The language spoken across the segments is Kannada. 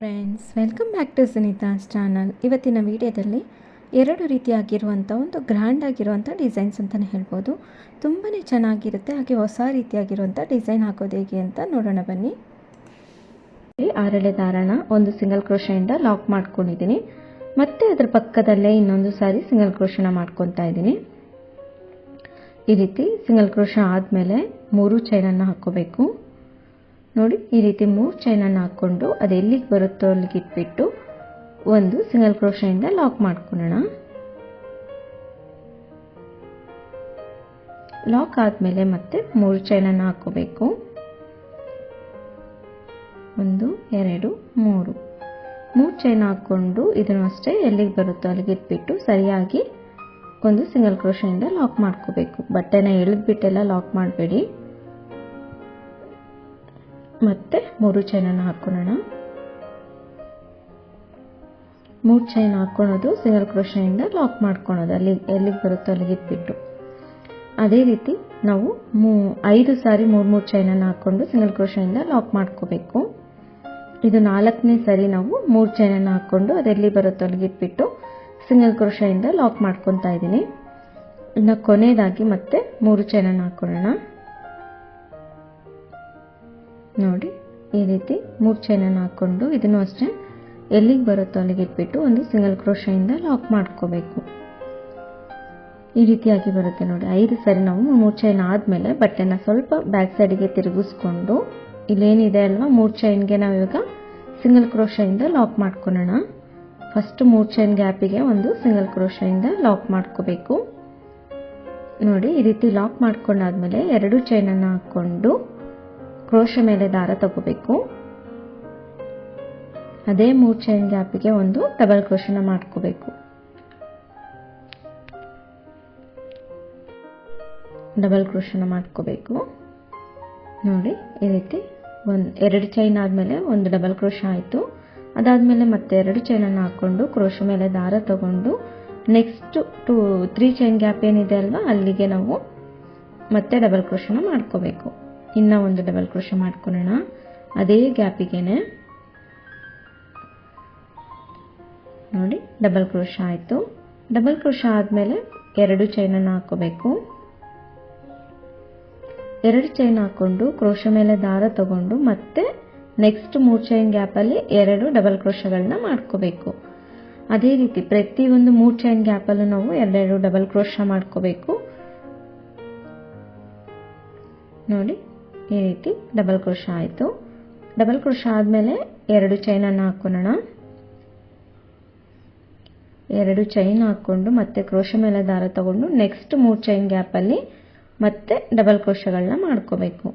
Friends, welcome back to Sunita's channel. ಇವತ್ತಿನ ವಿಡಿಯೋದಲ್ಲಿ ಎರಡು ರೀತಿಯಾಗಿರುವಂಥ ಒಂದು ಗ್ರ್ಯಾಂಡ್ ಆಗಿರುವಂಥ ಡಿಸೈನ್ಸ್ ಅಂತಲೇ ಹೇಳ್ಬೋದು. ತುಂಬಾ ಚೆನ್ನಾಗಿರುತ್ತೆ. ಹಾಗೆ ಹೊಸ ರೀತಿಯಾಗಿರುವಂಥ ಡಿಸೈನ್ ಹಾಕೋದು ಹೇಗೆ ಅಂತ ನೋಡೋಣ ಬನ್ನಿ. ಆರಳೆ ದಾರನ ಒಂದು ಸಿಂಗಲ್ ಕ್ರೋಶೆಯಿಂದ ಲಾಕ್ ಮಾಡ್ಕೊಂಡಿದ್ದೀನಿ. ಮತ್ತೆ ಅದರ ಪಕ್ಕದಲ್ಲೇ ಇನ್ನೊಂದು ಸಾರಿ ಸಿಂಗಲ್ ಕ್ರೋಶನ ಮಾಡ್ಕೊತಾ ಇದ್ದೀನಿ. ಈ ರೀತಿ ಸಿಂಗಲ್ ಕ್ರೋಶ ಆದಮೇಲೆ 3 ಚೈನನ್ನು ಹಾಕ್ಕೋಬೇಕು. ನೋಡಿ, ಈ ರೀತಿ 3 ಚೈನನ್ನು ಹಾಕ್ಕೊಂಡು ಅದು ಎಲ್ಲಿಗೆ ಬರುತ್ತೋ ಅಲ್ಲಿಗೆ ಇಟ್ಬಿಟ್ಟು ಒಂದು ಸಿಂಗಲ್ ಕ್ರೋಶೆಯಿಂದ ಲಾಕ್ ಮಾಡ್ಕೊಳ್ಳೋಣ. ಲಾಕ್ ಆದಮೇಲೆ ಮತ್ತೆ 3 ಚೈನನ್ನು ಹಾಕ್ಕೋಬೇಕು. 1 2 3 ಚೈನ್ ಹಾಕ್ಕೊಂಡು ಇದನ್ನು ಅಷ್ಟೇ ಎಲ್ಲಿಗೆ ಬರುತ್ತೋ ಅಲ್ಲಿಗೆ ಇಟ್ಬಿಟ್ಟು ಸರಿಯಾಗಿ ಒಂದು ಸಿಂಗಲ್ ಕ್ರೋಶೆಯಿಂದ ಲಾಕ್ ಮಾಡ್ಕೋಬೇಕು. ಬಟ್ಟೆನ ಎಳೆದ್ಬಿಟ್ಟೆಲ್ಲ ಲಾಕ್ ಮಾಡಬೇಡಿ. ಮತ್ತೆ 3 ಚೈನನ್ನು ಹಾಕೊಳ್ಳೋಣ. 3 ಚೈನ್ ಹಾಕೊಳ್ಳೋದು ಸಿಂಗಲ್ ಕ್ರೋಶೆಯಿಂದ ಲಾಕ್ ಮಾಡ್ಕೊಳ್ಳೋದು ಎಲ್ಲಿಗೆ ಬರುತ್ತೋ ಅಲ್ಲಿಗೆ ಇಟ್ಬಿಟ್ಟು. ಅದೇ ರೀತಿ ನಾವು 5 ಸಾರಿ 3 ಚೈನನ್ನು ಹಾಕ್ಕೊಂಡು ಸಿಂಗಲ್ ಕ್ರೋಶೆಯಿಂದ ಲಾಕ್ ಮಾಡ್ಕೋಬೇಕು. ಇದು 4ನೇ ಸಾರಿ ನಾವು 3 ಚೈನನ್ನು ಹಾಕ್ಕೊಂಡು ಅದೆಲ್ಲಿ ಬರುತ್ತೋ ಅಲ್ಲಿಗೆ ಇಟ್ಬಿಟ್ಟು ಸಿಂಗಲ್ ಕ್ರೋಶೆಯಿಂದ ಲಾಕ್ ಮಾಡ್ಕೊತಾ ಇದ್ದೀನಿ. ಇನ್ನು ಕೊನೆಯದಾಗಿ ಮತ್ತೆ 3 ಚೈನನ್ನು ಹಾಕೊಳ್ಳೋಣ. ನೋಡಿ, ಈ ರೀತಿ 3 ಚೈನನ್ನು ಹಾಕ್ಕೊಂಡು ಇದನ್ನು ಅಷ್ಟೇ ಎಲ್ಲಿಗೆ ಬರುತ್ತೋ ಅಲ್ಲಿಗೆ ಇಟ್ಬಿಟ್ಟು ಒಂದು ಸಿಂಗಲ್ ಕ್ರೋಶೆಯಿಂದ ಲಾಕ್ ಮಾಡ್ಕೋಬೇಕು. ಈ ರೀತಿಯಾಗಿ ಬರುತ್ತೆ ನೋಡಿ. 5 ಸಾರಿ ನಾವು 3 ಚೈನ್ ಆದಮೇಲೆ ಬಟ್ಟೆನ ಸ್ವಲ್ಪ ಬ್ಯಾಕ್ ಸೈಡಿಗೆ ತಿರುಗಿಸ್ಕೊಂಡು ಇಲ್ಲೇನಿದೆ ಅಲ್ವಾ 3 ಚೈನ್ಗೆ ನಾವು ಇವಾಗ ಸಿಂಗಲ್ ಕ್ರೋಶೆಯಿಂದ ಲಾಕ್ ಮಾಡ್ಕೊಳ್ಳೋಣ. ಫಸ್ಟ್ 3 ಚೈನ್ ಗ್ಯಾಪಿಗೆ ಒಂದು ಸಿಂಗಲ್ ಕ್ರೋಶೆಯಿಂದ ಲಾಕ್ ಮಾಡ್ಕೋಬೇಕು. ನೋಡಿ, ಈ ರೀತಿ ಲಾಕ್ ಮಾಡ್ಕೊಂಡಾದ್ಮೇಲೆ 2 ಚೈನನ್ನು ಹಾಕ್ಕೊಂಡು ಕ್ರೋಶ ಮೇಲೆ ದಾರ ತಗೋಬೇಕು. ಅದೇ 3 ಚೈನ್ ಗ್ಯಾಪಿಗೆ ಒಂದು ಡಬಲ್ ಕ್ರೋಶನ ಮಾಡ್ಕೋಬೇಕು. ಡಬಲ್ ಕ್ರೋಶನ ಮಾಡ್ಕೋಬೇಕು. ನೋಡಿ, ಈ ರೀತಿ 2 ಚೈನ್ ಆದಮೇಲೆ ಒಂದು ಡಬಲ್ ಕ್ರೋಶ ಆಯಿತು. ಅದಾದಮೇಲೆ ಮತ್ತೆ 2 ಚೈನನ್ನು ಹಾಕ್ಕೊಂಡು ಕ್ರೋಶ ಮೇಲೆ ದಾರ ತಗೊಂಡು ನೆಕ್ಸ್ಟ್ 3 ಚೈನ್ ಗ್ಯಾಪ್ ಏನಿದೆ ಅಲ್ವಾ ಅಲ್ಲಿಗೆ ನಾವು ಮತ್ತೆ ಡಬಲ್ ಕ್ರೋಶನ ಮಾಡ್ಕೋಬೇಕು. ಇನ್ನೂ ಒಂದು ಡಬಲ್ ಕ್ರೋಶ ಮಾಡ್ಕೊಳ್ಳೋಣ. ಅದೇ ಗ್ಯಾಪಿಗೆನೆ ನೋಡಿ ಡಬಲ್ ಕ್ರೋಶ ಆಯಿತು. ಡಬಲ್ ಕ್ರೋಶ ಆದಮೇಲೆ 2 ಚೈನನ್ನು ಹಾಕೋಬೇಕು. 2 ಚೈನ್ ಹಾಕ್ಕೊಂಡು ಕ್ರೋಶ ಮೇಲೆ ದಾರ ತಗೊಂಡು ಮತ್ತೆ ನೆಕ್ಸ್ಟ್ 3 ಚೈನ್ ಗ್ಯಾಪಲ್ಲಿ 2 ಡಬಲ್ ಕ್ರೋಶಗಳನ್ನ ಮಾಡ್ಕೋಬೇಕು. ಅದೇ ರೀತಿ ಪ್ರತಿಯೊಂದು 3 ಚೈನ್ ಗ್ಯಾಪಲ್ಲೂ ನಾವು 2 ಡಬಲ್ ಕ್ರೋಶ ಮಾಡ್ಕೋಬೇಕು. ನೋಡಿ, ಈ ರೀತಿ ಡಬಲ್ ಕ್ರೋಶ ಆಯಿತು. ಡಬಲ್ ಕ್ರೋಶ ಆದಮೇಲೆ 2 ಚೈನನ್ನು ಹಾಕೊಳ್ಳೋಣ. 2 ಚೈನ್ ಹಾಕ್ಕೊಂಡು ಮತ್ತೆ ಕ್ರೋಶ ಮೇಲೆ ದಾರ ತಗೊಂಡು ನೆಕ್ಸ್ಟ್ 3 ಚೈನ್ ಗ್ಯಾಪಲ್ಲಿ ಮತ್ತೆ ಡಬಲ್ ಕ್ರೋಶಗಳನ್ನ ಮಾಡ್ಕೋಬೇಕು.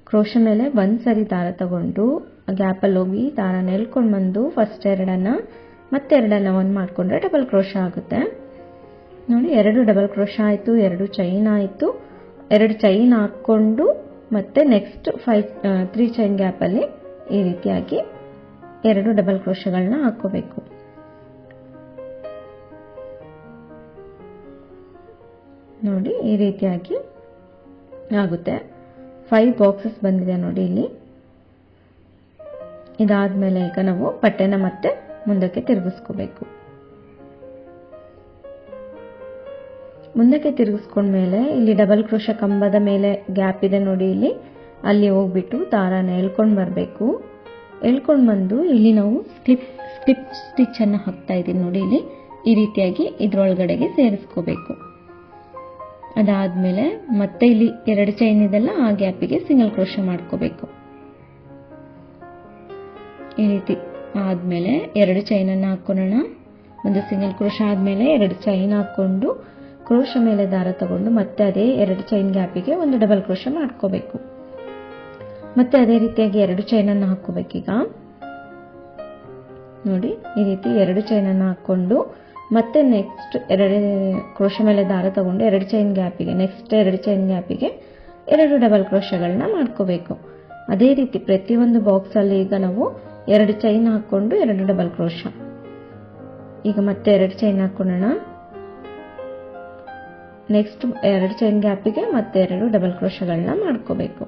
ಕ್ರೋಶ ಮೇಲೆ ಒಂದು ಸರಿ ದಾರ ತಗೊಂಡು ಗ್ಯಾಪಲ್ಲಿ ಹೋಗಿ ದಾರನ ಎಳ್ಕೊಂಡು ಬಂದು ಫಸ್ಟ್ 2 ಮತ್ತೆ 2 ಒಂದು ಮಾಡಿಕೊಂಡ್ರೆ ಡಬಲ್ ಕ್ರೋಶ ಆಗುತ್ತೆ. ನೋಡಿ, 2 ಡಬಲ್ ಕ್ರೋಶ ಆಯಿತು. 2 ಚೈನ್ ಆಯಿತು. 2 ಚೈನ್ ಹಾಕ್ಕೊಂಡು ಮತ್ತೆ ನೆಕ್ಸ್ಟ್ 3 ಚೈನ್ ಗ್ಯಾಪಲ್ಲಿ ಈ ರೀತಿಯಾಗಿ 2 ಡಬಲ್ ಕ್ರೋಶಗಳನ್ನ ಹಾಕೋಬೇಕು. ನೋಡಿ, ಈ ರೀತಿಯಾಗಿ ಆಗುತ್ತೆ. 5 ಬಾಕ್ಸಸ್ ಬಂದಿದೆ ನೋಡಿ ಇಲ್ಲಿ. ಇದಾದ್ಮೇಲೆ ಈಗ ನಾವು ಬಟ್ಟೆನ ಮತ್ತೆ ಮುಂದಕ್ಕೆ ತಿರುಗಿಸ್ಕೋಬೇಕು. ಮುಂದಕ್ಕೆ ತಿರುಗಿಸ್ಕೊಂಡ್ಮೇಲೆ ಇಲ್ಲಿ ಡಬಲ್ ಕ್ರೋಶ ಕಂಬದ ಮೇಲೆ ಗ್ಯಾಪ್ ಇದೆ ನೋಡಿ, ಇಲ್ಲಿ ಅಲ್ಲಿ ಹೋಗ್ಬಿಟ್ಟು ದಾರನ ಎಳ್ಕೊಂಡು ಬರಬೇಕು. ಎಳ್ಕೊಂಡು ಬಂದು ಇಲ್ಲಿ ನಾವು ಸ್ಲಿಪ್ ಸ್ಟಿಚ್ ಅನ್ನು ಹಾಕ್ತಾ ಇದ್ದೀವಿ ನೋಡಿ. ಇಲ್ಲಿ ಈ ರೀತಿಯಾಗಿ ಇದ್ರೊಳಗಡೆಗೆ ಸೇರಿಸ್ಕೋಬೇಕು. ಅದಾದ್ಮೇಲೆ ಮತ್ತೆ ಇಲ್ಲಿ 2 ಚೈನ್ ಇದೆಲ್ಲ ಆ ಗ್ಯಾಪಿಗೆ ಸಿಂಗಲ್ ಕ್ರೋಶ ಮಾಡ್ಕೋಬೇಕು. ಈ ರೀತಿ ಆದ್ಮೇಲೆ 2 ಚೈನನ್ನು ಹಾಕೊಳ್ಳೋಣ. ಒಂದು ಸಿಂಗಲ್ ಕ್ರೋಶ ಆದ್ಮೇಲೆ 2 ಚೈನ್ ಹಾಕೊಂಡು ಕ್ರೋಶ ಮೇಲೆ ದಾರ ತಗೊಂಡು ಮತ್ತೆ ಅದೇ 2 ಚೈನ್ ಗ್ಯಾಪಿಗೆ ಒಂದು ಡಬಲ್ ಕ್ರೋಶ ಮಾಡ್ಕೋಬೇಕು. ಮತ್ತೆ ಅದೇ ರೀತಿಯಾಗಿ 2 ಚೈನನ್ನು ಹಾಕೋಬೇಕೀಗ. ನೋಡಿ, ಈ ರೀತಿ 2 ಚೈನನ್ನು ಹಾಕೊಂಡು ಮತ್ತೆ ನೆಕ್ಸ್ಟ್ 2 ಕ್ರೋಶ ಮೇಲೆ ದಾರ ತಗೊಂಡು 2 ಚೈನ್ ಗ್ಯಾಪಿಗೆ ನೆಕ್ಸ್ಟ್ 2 ಚೈನ್ ಗ್ಯಾಪಿಗೆ 2 ಡಬಲ್ ಕ್ರೋಶಗಳನ್ನ ಮಾಡ್ಕೋಬೇಕು. ಅದೇ ರೀತಿ ಪ್ರತಿಯೊಂದು ಬಾಕ್ಸಲ್ಲಿ ಈಗ ನಾವು 2 ಚೈನ್ ಹಾಕೊಂಡು 2 ಡಬಲ್ ಕ್ರೋಶ. ಈಗ ಮತ್ತೆ 2 ಚೈನ್ ಹಾಕೊಳ್ಳೋಣ. ನೆಕ್ಸ್ಟ್ 2 ಚೈನ್ ಗ್ಯಾಪಿಗೆ ಮತ್ತೆ 2 ಡಬಲ್ ಕ್ರೋಶಗಳನ್ನ ಮಾಡ್ಕೋಬೇಕು.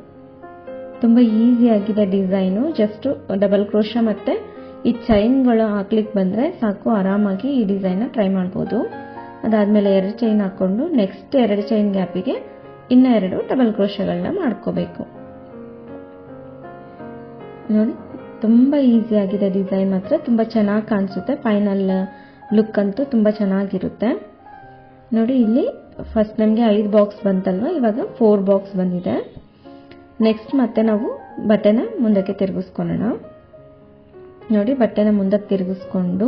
ತುಂಬ ಈಸಿ ಆಗಿದೆ ಡಿಸೈನು. ಜಸ್ಟ್ ಡಬಲ್ ಕ್ರೋಶ ಮತ್ತೆ ಈ ಚೈನ್ಗಳು ಹಾಕ್ಲಿಕ್ಕೆ ಬಂದರೆ ಸಾಕು, ಆರಾಮಾಗಿ ಈ ಡಿಸೈನ್ನ ಟ್ರೈ ಮಾಡ್ಬೋದು. ಅದಾದಮೇಲೆ 2 ಚೈನ್ ಹಾಕ್ಕೊಂಡು ನೆಕ್ಸ್ಟ್ 2 ಚೈನ್ ಗ್ಯಾಪಿಗೆ ಇನ್ನೂ 2 ಡಬಲ್ ಕ್ರೋಶಗಳನ್ನ ಮಾಡ್ಕೋಬೇಕು. ನೋಡಿ, ತುಂಬ ಈಸಿ ಆಗಿದೆ ಡಿಸೈನ್, ಮಾತ್ರ ತುಂಬ ಚೆನ್ನಾಗಿ ಕಾಣಿಸುತ್ತೆ. ಫೈನಲ್ ಲುಕ್ ಅಂತೂ ತುಂಬ ಚೆನ್ನಾಗಿರುತ್ತೆ. ನೋಡಿ, ಇಲ್ಲಿ ಫಸ್ಟ್ ನಮಗೆ 5 ಬಾಕ್ಸ್ ಬಂತಲ್ವ, ಇವಾಗ 4 ಬಾಕ್ಸ್ ಬಂದಿದೆ. ನೆಕ್ಸ್ಟ್ ಮತ್ತೆ ನಾವು ಬಟ್ಟೆನ ಮುಂದಕ್ಕೆ ತಿರುಗಿಸ್ಕೊಳ್ಳೋಣ. ನೋಡಿ, ಬಟ್ಟೆನ ಮುಂದಕ್ಕೆ ತಿರುಗಿಸ್ಕೊಂಡು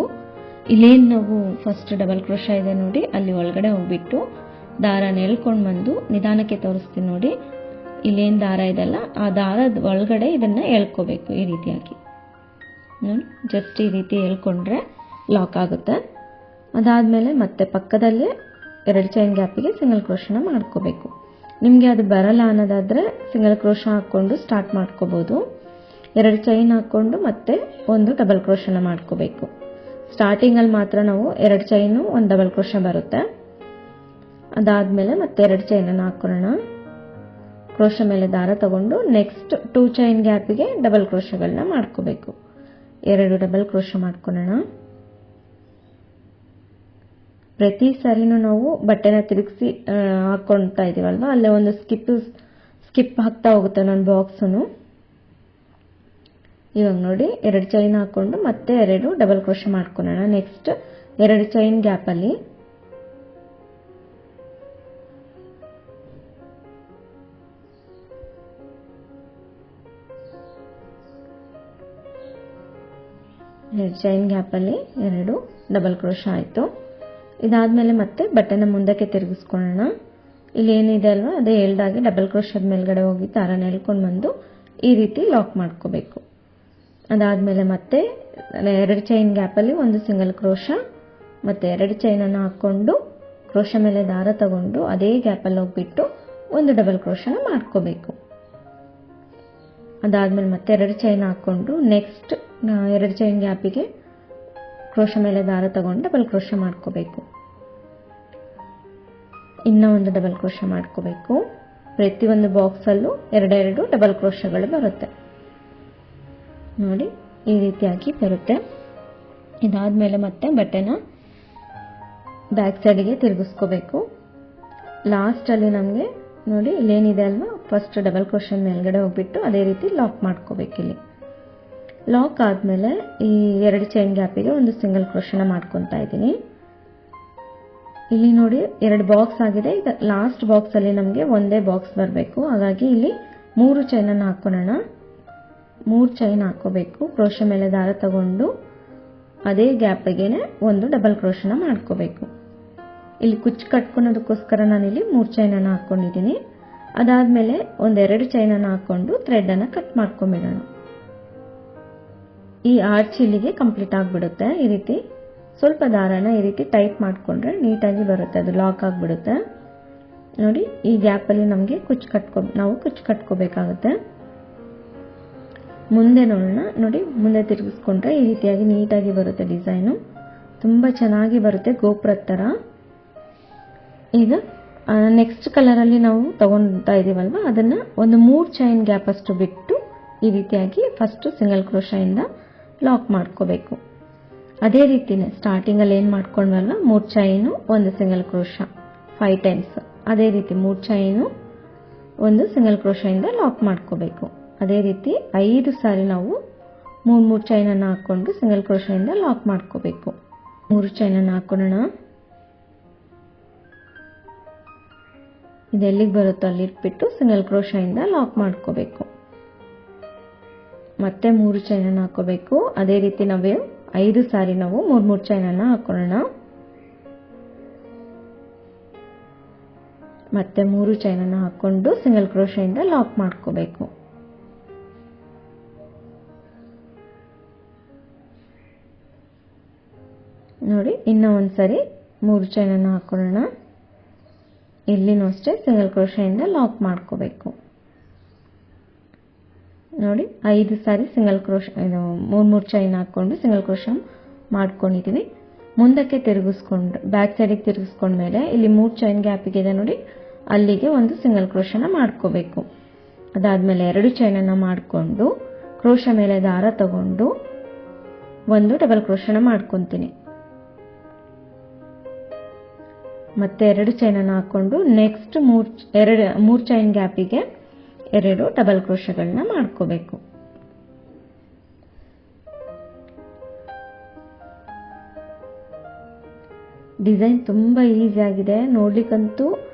ಇಲ್ಲೇನು ನಾವು ಫಸ್ಟ್ ಡಬಲ್ ಕ್ರೋಶ ಇದೆ ನೋಡಿ, ಅಲ್ಲಿ ಒಳಗಡೆ ಹೋಗ್ಬಿಟ್ಟು ದಾರನ ಎಳ್ಕೊಂಡು ಬಂದು ನಿಧಾನಕ್ಕೆ ತೋರಿಸ್ತೀನಿ ನೋಡಿ. ಇಲ್ಲೇನು ದಾರ ಇದೆಲ್ಲ, ಆ ದಾರದ ಒಳಗಡೆ ಇದನ್ನು ಎಳ್ಕೋಬೇಕು ಈ ರೀತಿಯಾಗಿ. ನೋಡಿ, ಜಸ್ಟ್ ಈ ರೀತಿ ಎಳ್ಕೊಂಡ್ರೆ ಲಾಕ್ ಆಗುತ್ತೆ. ಅದಾದಮೇಲೆ ಮತ್ತೆ ಪಕ್ಕದಲ್ಲೇ 2 ಚೈನ್ ಗ್ಯಾಪಿಗೆ ಸಿಂಗಲ್ ಕ್ರೋಶನ ಮಾಡ್ಕೋಬೇಕು. ನಿಮಗೆ ಅದು ಬರಲ್ಲ ಅನ್ನೋದಾದರೆ ಸಿಂಗಲ್ ಕ್ರೋಶ ಹಾಕ್ಕೊಂಡು ಸ್ಟಾರ್ಟ್ ಮಾಡ್ಕೋಬೋದು. 2 ಚೈನ್ ಹಾಕ್ಕೊಂಡು ಮತ್ತೆ 1 ಡಬಲ್ ಕ್ರೋಶನ ಮಾಡ್ಕೋಬೇಕು. ಸ್ಟಾರ್ಟಿಂಗಲ್ಲಿ ಮಾತ್ರ ನಾವು 2 ಚೈನು 1 ಡಬಲ್ ಕ್ರೋಶ ಬರುತ್ತೆ. ಅದಾದಮೇಲೆ ಮತ್ತೆ 2 ಚೈನನ್ನು ಹಾಕೊಳ್ಳೋಣ. ಕ್ರೋಶ ಮೇಲೆ ದಾರ ತಗೊಂಡು ನೆಕ್ಸ್ಟ್ 2 ಚೈನ್ ಗ್ಯಾಪಿಗೆ ಡಬಲ್ ಕ್ರೋಶಗಳನ್ನ ಮಾಡ್ಕೋಬೇಕು. 2 ಡಬಲ್ ಕ್ರೋಶ ಮಾಡ್ಕೊಳ್ಳೋಣ. ಪ್ರತಿ ಸಾರಿನೂ ನಾವು ಬಟ್ಟೆನ ತಿರುಗಿಸಿ ಹಾಕ್ಕೊಳ್ತಾ ಇದೀವಲ್ವ, ಅಲ್ಲೇ ಒಂದು ಸ್ಕಿಪ್ ಆಗ್ತಾ ಹೋಗುತ್ತೆ ನನ್ನ ಬಾಕ್ಸು. ಇವಾಗ ನೋಡಿ, 2 ಚೈನ್ ಹಾಕ್ಕೊಂಡು ಮತ್ತೆ 2 ಡಬಲ್ ಕ್ರೋಶ ಮಾಡ್ಕೊಳ್ಳೋಣ. ನೆಕ್ಸ್ಟ್ 2 ಚೈನ್ ಗ್ಯಾಪಲ್ಲಿ ಚೈನ್ ಗ್ಯಾಪಲ್ಲಿ 2 ಡಬಲ್ ಕ್ರೋಶ ಆಯಿತು. ಇದಾದಮೇಲೆ ಮತ್ತೆ ಬಟ್ಟೆನ ಮುಂದಕ್ಕೆ ತಿರುಗಿಸ್ಕೊಳ್ಳೋಣ. ಇಲ್ಲಿ ಏನಿದೆ ಅಲ್ವಾ, ಅದೇ ಹೇಳ್ದಾಗೆ ಡಬಲ್ ಕ್ರೋಶದ ಮೇಲ್ಗಡೆ ಹೋಗಿ ದಾರನ ಎಳ್ಕೊಂಡು ಬಂದು ಈ ರೀತಿ ಲಾಕ್ ಮಾಡ್ಕೋಬೇಕು. ಅದಾದಮೇಲೆ ಮತ್ತೆ 2 ಚೈನ್ ಗ್ಯಾಪಲ್ಲಿ 1 ಸಿಂಗಲ್ ಕ್ರೋಶ, ಮತ್ತೆ 2 ಚೈನನ್ನು ಹಾಕ್ಕೊಂಡು ಕ್ರೋಶ ಮೇಲೆ ದಾರ ತಗೊಂಡು ಅದೇ ಗ್ಯಾಪಲ್ಲಿ ಹೋಗ್ಬಿಟ್ಟು 1 ಡಬಲ್ ಕ್ರೋಶನ ಮಾಡ್ಕೋಬೇಕು. ಅದಾದಮೇಲೆ ಮತ್ತೆ 2 ಚೈನ್ ಹಾಕ್ಕೊಂಡು ನೆಕ್ಸ್ಟ್ 2 ಚೈನ್ ಗ್ಯಾಪಿಗೆ ಕ್ರೋಶ ಮೇಲೆ ದಾರ ತಗೊಂಡು ಡಬಲ್ ಕ್ರೋಶ ಮಾಡ್ಕೋಬೇಕು. ಇನ್ನೂ 1 ಡಬಲ್ ಕ್ರೋಶ ಮಾಡ್ಕೋಬೇಕು. ಪ್ರತಿಯೊಂದು ಬಾಕ್ಸಲ್ಲೂ 2 ಡಬಲ್ ಕ್ರೋಶಗಳು ಬರುತ್ತೆ. ನೋಡಿ, ಈ ರೀತಿಯಾಗಿ ಬರುತ್ತೆ. ಇದಾದಮೇಲೆ ಮತ್ತೆ ಬಟ್ಟೆನ ಬ್ಯಾಕ್ ಸೈಡಿಗೆ ತಿರುಗಿಸ್ಕೋಬೇಕು. ಲಾಸ್ಟಲ್ಲಿ ನಮಗೆ ನೋಡಿ, ಇಲ್ಲೇನಿದೆ ಅಲ್ವಾ, ಫಸ್ಟ್ ಡಬಲ್ ಕ್ರೋಶ ಮೇಲ್ಗಡೆ ಹೋಗ್ಬಿಟ್ಟು ಅದೇ ರೀತಿ ಲಾಕ್ ಮಾಡ್ಕೋಬೇಕು. ಇಲ್ಲಿ ಲಾಕ್ ಆದಮೇಲೆ ಈ 2 ಚೈನ್ ಗ್ಯಾಪಿಗೆ 1 ಸಿಂಗಲ್ ಕ್ರೋಶನ ಮಾಡ್ಕೊತಾ ಇದ್ದೀನಿ. ಇಲ್ಲಿ ನೋಡಿ, 2 ಬಾಕ್ಸ್ ಆಗಿದೆ. ಇದು ಲಾಸ್ಟ್ ಬಾಕ್ಸಲ್ಲಿ ನಮಗೆ ಒಂದೇ ಬಾಕ್ಸ್ ಬರಬೇಕು. ಹಾಗಾಗಿ ಇಲ್ಲಿ 3 ಚೈನನ್ನು ಹಾಕೊಳ್ಳೋಣ. 3 ಚೈನ್ ಹಾಕೋಬೇಕು. ಕ್ರೋಶ ಮೇಲೆ ದಾರ ತಗೊಂಡು ಅದೇ ಗ್ಯಾಪಿಗೆ 1 ಡಬಲ್ ಕ್ರೋಶನ ಮಾಡ್ಕೋಬೇಕು. ಇಲ್ಲಿ ಕುಚ್ಚು ಕಟ್ಕೊಳೋದಕ್ಕೋಸ್ಕರ ನಾನಿಲ್ಲಿ 3 ಚೈನನ್ನು ಹಾಕ್ಕೊಂಡಿದ್ದೀನಿ. ಅದಾದಮೇಲೆ 2 ಚೈನನ್ನು ಹಾಕ್ಕೊಂಡು ಥ್ರೆಡನ್ನು ಕಟ್ ಮಾಡ್ಕೊಂಬಿಡೋಣ. ಈ ಆರ್ಚ್ ಇಲ್ಲಿಗೆ ಕಂಪ್ಲೀಟ್ ಆಗಿಬಿಡುತ್ತೆ. ಈ ರೀತಿ ಸ್ವಲ್ಪ ದಾರನ ಈ ರೀತಿ ಟೈಟ್ ಮಾಡಿಕೊಂಡ್ರೆ ನೀಟಾಗಿ ಬರುತ್ತೆ, ಅದು ಲಾಕ್ ಆಗಿಬಿಡುತ್ತೆ. ನೋಡಿ, ಈ ಗ್ಯಾಪಲ್ಲಿ ನಮಗೆ ನಾವು ಕುಚ್ಚು ಕಟ್ಕೋಬೇಕಾಗುತ್ತೆ. ಮುಂದೆ ನೋಡೋಣ. ನೋಡಿ, ಮುಂದೆ ತಿರುಗಿಸ್ಕೊಂಡ್ರೆ ಈ ರೀತಿಯಾಗಿ ನೀಟಾಗಿ ಬರುತ್ತೆ. ಡಿಸೈನು ತುಂಬ ಚೆನ್ನಾಗಿ ಬರುತ್ತೆ, ಗೋಪುರದ ಥರ. ಈಗ ನೆಕ್ಸ್ಟ್ ಕಲರಲ್ಲಿ ನಾವು ತಗೊಳ್ತಾ ಇದ್ದೀವಲ್ವ, ಅದನ್ನು ಒಂದು 3 ಚೈನ್ ಗ್ಯಾಪ್ ಅಷ್ಟು ಬಿಟ್ಟು ಈ ರೀತಿಯಾಗಿ ಫಸ್ಟ್ ಸಿಂಗಲ್ ಕ್ರೋಶದಿಂದ ಲಾಕ್ ಮಾಡ್ಕೋಬೇಕು. ಅದೇ ರೀತಿನೇ ಸ್ಟಾರ್ಟಿಂಗಲ್ಲಿ ಏನು ಮಾಡ್ಕೊಂಡ್ವಲ್ವ, 3 ಚೈನು 1 ಸಿಂಗಲ್ ಕ್ರೋಶ 5 ಟೈಮ್ಸ್, ಅದೇ ರೀತಿ 3 ಚೈನು 1 ಸಿಂಗಲ್ ಕ್ರೋಶದಿಂದ ಲಾಕ್ ಮಾಡ್ಕೋಬೇಕು. ಅದೇ ರೀತಿ 5 ಸಾರಿ ನಾವು 3 ಚೈನನ್ನು ಹಾಕ್ಕೊಂಡು ಸಿಂಗಲ್ ಕ್ರೋಶದಿಂದ ಲಾಕ್ ಮಾಡ್ಕೋಬೇಕು. 3 ಚೈನನ್ನು ಹಾಕೊಳ್ಳೋಣ. ಇದೆಲ್ಲಿಗೆ ಬರುತ್ತೋ ಅಲ್ಲಿ ಇಟ್ಬಿಟ್ಟು ಸಿಂಗಲ್ ಕ್ರೋಶದಿಂದ ಲಾಕ್ ಮಾಡ್ಕೋಬೇಕು. ಮತ್ತೆ 3 ಚೈನನ್ನು ಹಾಕೋಬೇಕು. ಅದೇ ರೀತಿ ನಾವು 5 ಸಾರಿ ನಾವು 3 ಚೈನನ್ನು ಹಾಕೊಳ್ಳೋಣ. ಮತ್ತೆ 3 ಚೈನನ್ನು ಹಾಕೊಂಡು ಸಿಂಗಲ್ ಕ್ರೋಶದಿಂದ ಲಾಕ್ ಮಾಡ್ಕೋಬೇಕು. ನೋಡಿ, ಇನ್ನೂ ಒಂದ್ಸರಿ 3 ಚೈನನ್ನು ಹಾಕೊಳ್ಳೋಣ. ಇಲ್ಲಿನೂ ಅಷ್ಟೇ ಸಿಂಗಲ್ ಕ್ರೋಶದಿಂದ ಲಾಕ್ ಮಾಡ್ಕೋಬೇಕು. ನೋಡಿ, 5 ಸಾರಿ ಸಿಂಗಲ್ ಕ್ರೋಶ 3 ಚೈನ್ ಹಾಕ್ಕೊಂಡು ಸಿಂಗಲ್ ಕ್ರೋಶ ಮಾಡ್ಕೊಂಡಿದ್ದೀವಿ. ಮುಂದಕ್ಕೆ ತಿರುಗಿಸ್ಕೊಂಡು ಬ್ಯಾಕ್ ಸೈಡಿಗೆ ತಿರುಗಿಸ್ಕೊಂಡ್ಮೇಲೆ ಇಲ್ಲಿ 3 ಚೈನ್ ಗ್ಯಾಪಿಗೆ ಇದೆ ನೋಡಿ, ಅಲ್ಲಿಗೆ 1 ಸಿಂಗಲ್ ಕ್ರೋಶನ ಮಾಡ್ಕೋಬೇಕು. ಅದಾದಮೇಲೆ 2 ಚೈನನ್ನು ಮಾಡಿಕೊಂಡು ಕ್ರೋಶ ಮೇಲೆ ದಾರ ತಗೊಂಡು ಒಂದು ಡಬಲ್ ಕ್ರೋಶನ ಮಾಡ್ಕೊತೀನಿ. ಮತ್ತೆ 2 ಚೈನನ್ನು ಹಾಕ್ಕೊಂಡು ನೆಕ್ಸ್ಟ್ 3 ಚೈನ್ ಗ್ಯಾಪಿಗೆ 2 ಡಬಲ್ ಕ್ರೋಶಗಳನ್ನ ಮಾಡ್ಕೋಬೇಕು. ಡಿಸೈನ್ ತುಂಬ ಈಸಿಯಾಗಿದೆ, ನೋಡ್ಲಿಕ್ಕಂತೂ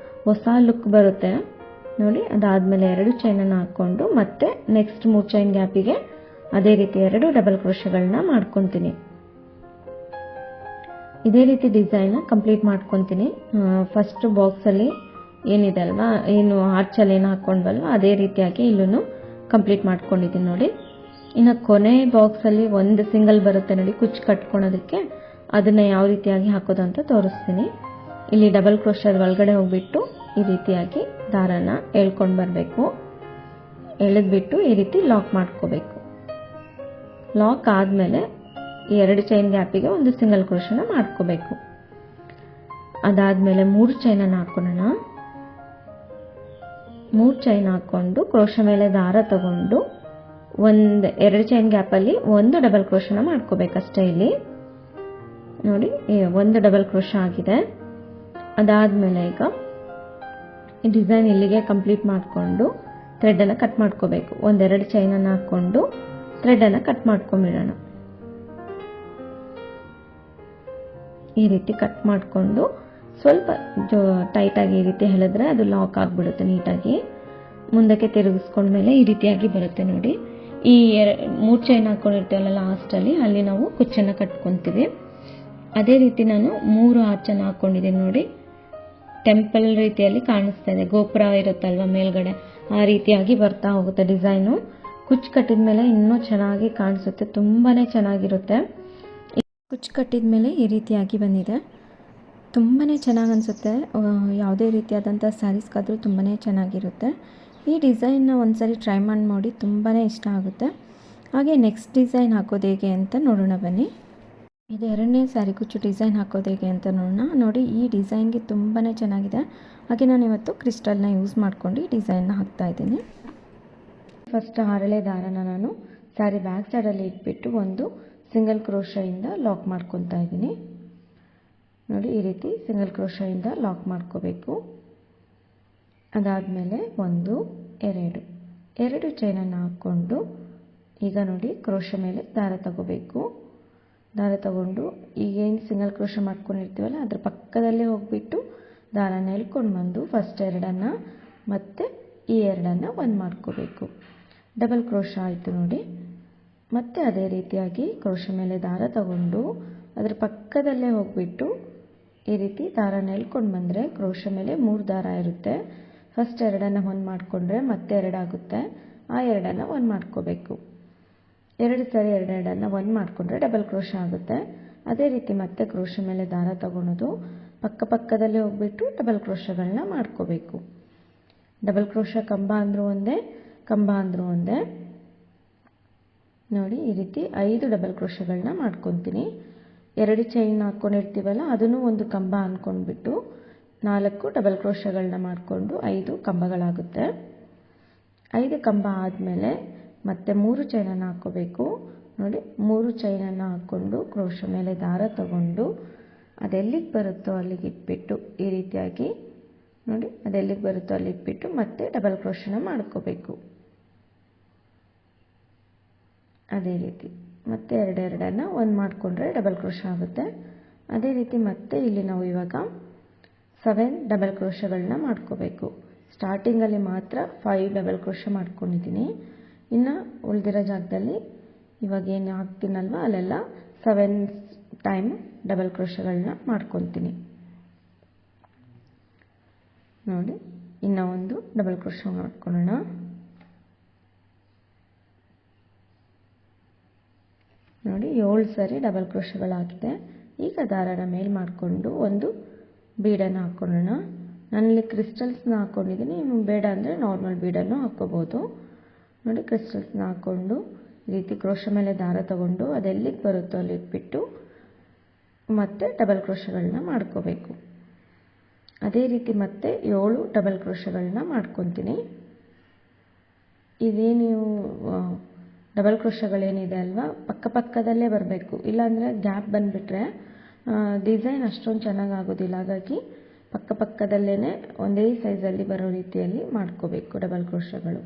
ಹೊಸ ಲುಕ್ ಬರುತ್ತೆ ನೋಡಿ. ಅದಾದಮೇಲೆ 2 ಚೈನನ್ನು ಹಾಕ್ಕೊಂಡು ಮತ್ತೆ ನೆಕ್ಸ್ಟ್ 3 ಚೈನ್ ಗ್ಯಾಪಿಗೆ ಅದೇ ರೀತಿ 2 ಡಬಲ್ ಕ್ರೋಶಗಳನ್ನ ಮಾಡ್ಕೊತೀನಿ. ಇದೇ ರೀತಿ ಡಿಸೈನ್ನ ಕಂಪ್ಲೀಟ್ ಮಾಡ್ಕೊತೀನಿ. ಫಸ್ಟ್ ಬಾಕ್ಸಲ್ಲಿ ಏನಿದೆ ಅಲ್ವಾ, ಏನು ಆರ್ಚಲ್ಲಿ ಏನು ಹಾಕ್ಕೊಂಡ್ವಲ್ವ ಅದೇ ರೀತಿಯಾಗಿ ಇಲ್ಲೂ ಕಂಪ್ಲೀಟ್ ಮಾಡ್ಕೊಂಡಿದ್ದೀನಿ ನೋಡಿ. ಇನ್ನು ಕೊನೆ ಬಾಕ್ಸಲ್ಲಿ ಒಂದು ಸಿಂಗಲ್ ಬರುತ್ತೆ ನೋಡಿ ಕುಚ್ಚು ಕಟ್ಕೊಳೋದಕ್ಕೆ, ಅದನ್ನು ಯಾವ ರೀತಿಯಾಗಿ ಹಾಕೋದು ಅಂತ ತೋರಿಸ್ತೀನಿ. ಇಲ್ಲಿ ಡಬಲ್ ಕ್ರೋಶದ ಒಳಗಡೆ ಹೋಗ್ಬಿಟ್ಟು ಈ ರೀತಿಯಾಗಿ ದಾರನ ಎಳ್ಕೊಂಡು ಬರಬೇಕು. ಎಳೆದ್ಬಿಟ್ಟು ಈ ರೀತಿ ಲಾಕ್ ಮಾಡ್ಕೋಬೇಕು. ಲಾಕ್ ಆದಮೇಲೆ ಈ 2 ಚೈನ್ ಗ್ಯಾಪಿಗೆ ಒಂದು ಸಿಂಗಲ್ ಕ್ರೋಶನ ಮಾಡ್ಕೋಬೇಕು. ಅದಾದಮೇಲೆ 3 ಚೈನನ್ನು ಹಾಕೊಳ್ಳೋಣ. 3 ಚೈನ್ ಹಾಕ್ಕೊಂಡು ಕ್ರೋಶ ಮೇಲೆ ದಾರ ತಗೊಂಡು 2 ಚೈನ್ ಗ್ಯಾಪಲ್ಲಿ ಒಂದು ಡಬಲ್ ಕ್ರೋಶನ ಮಾಡ್ಕೋಬೇಕಷ್ಟೇ. ಇಲ್ಲಿ ನೋಡಿ ಒಂದು ಡಬಲ್ ಕ್ರೋಶ ಆಗಿದೆ. ಅದಾದಮೇಲೆ ಈಗ ಈ ಡಿಸೈನ್ ಇಲ್ಲಿಗೆ ಕಂಪ್ಲೀಟ್ ಮಾಡಿಕೊಂಡು ಥ್ರೆಡನ್ನು ಕಟ್ ಮಾಡ್ಕೋಬೇಕು. 1-2 ಚೈನನ್ನು ಹಾಕ್ಕೊಂಡು ಥ್ರೆಡನ್ನು ಕಟ್ ಮಾಡ್ಕೊಂಬಿಡೋಣ. ಈ ರೀತಿ ಕಟ್ ಮಾಡಿಕೊಂಡು ಸ್ವಲ್ಪ ಟೈಟಾಗಿ ಈ ರೀತಿ ಎಳೆದ್ರೆ ಅದು ಲಾಕ್ ಆಗಿಬಿಡುತ್ತೆ ನೀಟಾಗಿ. ಮುಂದಕ್ಕೆ ತಿರುಗಿಸ್ಕೊಂಡ್ಮೇಲೆ ಈ ರೀತಿಯಾಗಿ ಬರುತ್ತೆ ನೋಡಿ. ಈ 3 ಚೈನ್ ಹಾಕ್ಕೊಂಡಿರ್ತೀವಲ್ಲ ಲಾಸ್ಟಲ್ಲಿ, ಅಲ್ಲಿ ನಾವು ಕುಚ್ಚನ್ನು ಕಟ್ಕೊತೀವಿ. ಅದೇ ರೀತಿ ನಾನು 3 ಆರ್ಚನ್ನು ಹಾಕ್ಕೊಂಡಿದ್ದೀನಿ ನೋಡಿ. ಟೆಂಪಲ್ ರೀತಿಯಲ್ಲಿ ಕಾಣಿಸ್ತಾ ಇದೆ, ಗೋಪುರ ಇರುತ್ತಲ್ವ ಮೇಲ್ಗಡೆ, ಆ ರೀತಿಯಾಗಿ ಬರ್ತಾ ಹೋಗುತ್ತೆ ಡಿಸೈನು. ಕುಚ್ಚು ಕಟ್ಟಿದ ಮೇಲೆ ಇನ್ನೂ ಚೆನ್ನಾಗಿ ಕಾಣಿಸುತ್ತೆ, ತುಂಬಾ ಚೆನ್ನಾಗಿರುತ್ತೆ. ಕುಚ್ಚು ಕಟ್ಟಿದ ಮೇಲೆ ಈ ರೀತಿಯಾಗಿ ಬಂದಿದೆ, ತುಂಬಾ ಚೆನ್ನಾಗಿ ಅನಿಸುತ್ತೆ. ಯಾವುದೇ ರೀತಿಯಾದಂಥ ಸ್ಯಾರೀಸ್ಗಾದರೂ ತುಂಬಾ ಚೆನ್ನಾಗಿರುತ್ತೆ. ಈ ಡಿಸೈನ್ನ ಒಂದ್ಸರಿ ಟ್ರೈ ಮಾಡಿ ನೋಡಿ, ತುಂಬಾ ಇಷ್ಟ ಆಗುತ್ತೆ. ಹಾಗೆ ನೆಕ್ಸ್ಟ್ ಡಿಸೈನ್ ಹಾಕೋದು ಹೇಗೆ ಅಂತ ನೋಡೋಣ ಬನ್ನಿ. ಇದು 2ನೇ ಸ್ಯಾರಿ ಕುಚ್ಚು ಡಿಸೈನ್ ಹಾಕೋದು ಹೇಗೆ ಅಂತ ನೋಡೋಣ. ನೋಡಿ ಈ ಡಿಸೈನ್ಗೆ ತುಂಬಾ ಚೆನ್ನಾಗಿದೆ. ಹಾಗೆ ನಾನು ಇವತ್ತು ಕ್ರಿಸ್ಟಲ್ನ ಯೂಸ್ ಮಾಡ್ಕೊಂಡು ಈ ಡಿಸೈನ್ನ ಹಾಕ್ತಾಯಿದ್ದೀನಿ. ಫಸ್ಟ್ ಹರಳೆ ದಾರನ ನಾನು ಸ್ಯಾರಿ ಬ್ಯಾಕ್ ಸೈಡಲ್ಲಿ ಇಟ್ಬಿಟ್ಟು ಒಂದು ಸಿಂಗಲ್ ಕ್ರೋಶದಿಂದ ಲಾಕ್ ಮಾಡ್ಕೊತಾ ಇದ್ದೀನಿ ನೋಡಿ. ಈ ರೀತಿ ಸಿಂಗಲ್ ಕ್ರೋಶದಿಂದ ಲಾಕ್ ಮಾಡ್ಕೋಬೇಕು. ಅದಾದಮೇಲೆ 1 2 ಚೈನನ್ನು ಹಾಕ್ಕೊಂಡು ಈಗ ನೋಡಿ ಕ್ರೋಶ ಮೇಲೆ ದಾರ ತಗೋಬೇಕು. ದಾರ ತಗೊಂಡು ಈಗೇನು ಸಿಂಗಲ್ ಕ್ರೋಶ ಮಾಡ್ಕೊಂಡಿರ್ತೀವಲ್ಲ ಅದ್ರ ಪಕ್ಕದಲ್ಲೇ ಹೋಗ್ಬಿಟ್ಟು ದಾರನ ಎಳ್ಕೊಂಡು ಬಂದು ಫಸ್ಟ್ 2 ಮತ್ತು ಈ 2 ಒಂದು ಮಾಡ್ಕೋಬೇಕು. ಡಬಲ್ ಕ್ರೋಶ ಆಯಿತು ನೋಡಿ. ಮತ್ತೆ ಅದೇ ರೀತಿಯಾಗಿ ಕ್ರೋಶ ಮೇಲೆ ದಾರ ತಗೊಂಡು ಅದ್ರ ಪಕ್ಕದಲ್ಲೇ ಹೋಗ್ಬಿಟ್ಟು ಈ ರೀತಿ ದಾರನ ಎಳ್ಕೊಂಡು ಬಂದರೆ ಕ್ರೋಶ ಮೇಲೆ 3 ದಾರ ಇರುತ್ತೆ. ಫಸ್ಟ್ 2 ಒಂದು ಮಾಡಿಕೊಂಡ್ರೆ ಮತ್ತೆ 2 ಆಗುತ್ತೆ. ಆ 2 ಒಂದು ಮಾಡ್ಕೋಬೇಕು. 2 ಸರಿ 2 ಒಂದು ಮಾಡಿಕೊಂಡ್ರೆ ಡಬಲ್ ಕ್ರೋಶ ಆಗುತ್ತೆ. ಅದೇ ರೀತಿ ಮತ್ತೆ ಕ್ರೋಶ ಮೇಲೆ ದಾರ ತಗೊಳೋದು, ಪಕ್ಕದಲ್ಲೇ ಹೋಗ್ಬಿಟ್ಟು ಡಬಲ್ ಕ್ರೋಶಗಳನ್ನ ಮಾಡ್ಕೋಬೇಕು. ಡಬಲ್ ಕ್ರೋಶ ಕಂಬ ಅಂದರೂ ಒಂದೇ, ಕಂಬ ಅಂದರೂ ಒಂದೇ ನೋಡಿ. ಈ ರೀತಿ 5 ಡಬಲ್ ಕ್ರೋಶಗಳನ್ನ ಮಾಡ್ಕೊತೀನಿ. 2 ಚೈನ್ ಹಾಕ್ಕೊಂಡಿರ್ತೀವಲ್ಲ ಅದನ್ನು ಒಂದು ಕಂಬ ಅಂದ್ಕೊಂಡ್ಬಿಟ್ಟು 4 ಡಬಲ್ ಕ್ರೋಶಗಳನ್ನ ಮಾಡಿಕೊಂಡು 5 ಕಂಬಗಳಾಗುತ್ತೆ. 5 ಕಂಬ ಆದಮೇಲೆ ಮತ್ತೆ 3 ಚೈನನ್ನು ಹಾಕ್ಕೋಬೇಕು ನೋಡಿ. 3 ಚೈನನ್ನು ಹಾಕ್ಕೊಂಡು ಕ್ರೋಶ ಮೇಲೆ ದಾರ ತಗೊಂಡು ಅದೆಲ್ಲಿಗೆ ಬರುತ್ತೋ ಅಲ್ಲಿಗೆ ಇಟ್ಬಿಟ್ಟು ಈ ರೀತಿಯಾಗಿ ನೋಡಿ, ಅದೆಲ್ಲಿಗೆ ಬರುತ್ತೋ ಅಲ್ಲಿ ಇಟ್ಬಿಟ್ಟು ಮತ್ತೆ ಡಬಲ್ ಕ್ರೋಶನ ಮಾಡ್ಕೋಬೇಕು. ಅದೇ ರೀತಿ ಮತ್ತೆ 2 ಒಂದು ಮಾಡಿಕೊಂಡ್ರೆ ಡಬಲ್ ಕ್ರೋಶ ಆಗುತ್ತೆ. ಅದೇ ರೀತಿ ಮತ್ತೆ ಇಲ್ಲಿ ನಾವು ಇವಾಗ 7 ಡಬಲ್ ಕ್ರೋಶಗಳನ್ನ ಮಾಡ್ಕೋಬೇಕು. ಸ್ಟಾರ್ಟಿಂಗಲ್ಲಿ ಮಾತ್ರ 5 ಡಬಲ್ ಕ್ರೋಶ ಮಾಡ್ಕೊಂಡಿದ್ದೀನಿ. ಇನ್ನು ಉಳಿದಿರೋ ಜಾಗದಲ್ಲಿ ಇವಾಗ ಏನು ಹಾಕ್ತೀನಲ್ವ ಅಲ್ಲೆಲ್ಲ 7 ಟೈಮ್ ಡಬಲ್ ಕ್ರೋಶಗಳನ್ನ ಮಾಡ್ಕೊತೀನಿ ನೋಡಿ. ಇನ್ನೂ ಒಂದು ಡಬಲ್ ಕ್ರೋಶ ಮಾಡ್ಕೊಳ್ಳೋಣ. ನೋಡಿ 7 ಸರಿ ಡಬಲ್ ಕ್ರೋಶಗಳಾಗಿದೆ. ಈಗ ದಾರನ ಮೇಲೆ ಮಾಡಿಕೊಂಡು ಒಂದು ಬೀಡನ್ನು ಹಾಕ್ಕೊಳ್ಳೋಣ. ನಾನಿಲ್ಲಿ ಕ್ರಿಸ್ಟಲ್ಸ್ನ ಹಾಕ್ಕೊಂಡಿದ್ದೀನಿ, ನೀವು ಬೇಡ ಅಂದರೆ ನಾರ್ಮಲ್ ಬೀಡನ್ನು ಹಾಕ್ಕೋಬೋದು ನೋಡಿ. ಕ್ರಿಸ್ಟಲ್ಸ್ನ ಹಾಕ್ಕೊಂಡು ಈ ರೀತಿ ಕ್ರೋಶ ಮೇಲೆ ದಾರ ತಗೊಂಡು ಅದೆಲ್ಲಿಗೆ ಬರುತ್ತೋ ಅಲ್ಲಿ ಇಟ್ಬಿಟ್ಟು ಮತ್ತೆ ಡಬಲ್ ಕ್ರೋಶಗಳನ್ನ ಮಾಡ್ಕೋಬೇಕು. ಅದೇ ರೀತಿ ಮತ್ತೆ 7 ಡಬಲ್ ಕ್ರೋಶಗಳನ್ನ ಮಾಡ್ಕೊತೀನಿ. ಇದೇ ನೀವು ಡಬಲ್ ಕ್ರೋಶಗಳೇನಿದೆ ಅಲ್ವಾ ಪಕ್ಕದಲ್ಲೇ ಬರಬೇಕು, ಇಲ್ಲಾಂದರೆ ಗ್ಯಾಪ್ ಬಂದುಬಿಟ್ರೆ ಡಿಸೈನ್ ಅಷ್ಟೊಂದು ಚೆನ್ನಾಗಿ ಆಗೋದಿಲ್ಲ. ಹಾಗಾಗಿ ಪಕ್ಕದಲ್ಲೇ ಒಂದೇ ಸೈಜಲ್ಲಿ ಬರೋ ರೀತಿಯಲ್ಲಿ ಮಾಡ್ಕೋಬೇಕು ಡಬಲ್ ಕ್ರೋಶಗಳು.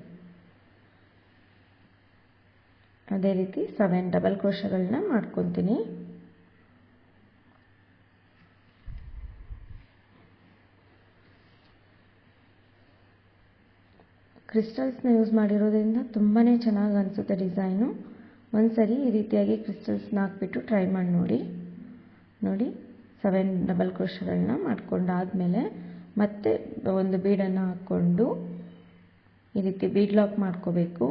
ಅದೇ ರೀತಿ 7 ಡಬಲ್ ಕ್ರೋಶಗಳನ್ನ ಮಾಡ್ಕೊತೀನಿ. ಕ್ರಿಸ್ಟಲ್ಸ್ನ ಯೂಸ್ ಮಾಡಿರೋದ್ರಿಂದ ತುಂಬಾ ಚೆನ್ನಾಗಿ ಅನಿಸುತ್ತೆ ಡಿಸೈನು. ಒಂದ್ಸರಿ ಈ ರೀತಿಯಾಗಿ ಕ್ರಿಸ್ಟಲ್ಸ್ನ ಹಾಕ್ಬಿಟ್ಟು ಟ್ರೈ ಮಾಡಿ ನೋಡಿ 7 ಡಬಲ್ ಕ್ರೋಶಗಳನ್ನ ಮಾಡ್ಕೊಂಡಾದಮೇಲೆ ಮತ್ತೆ ಒಂದು ಬೀಡನ್ನು ಹಾಕ್ಕೊಂಡು ಈ ರೀತಿ ಬೀಡ್ ಲಾಕ್ ಮಾಡ್ಕೋಬೇಕು.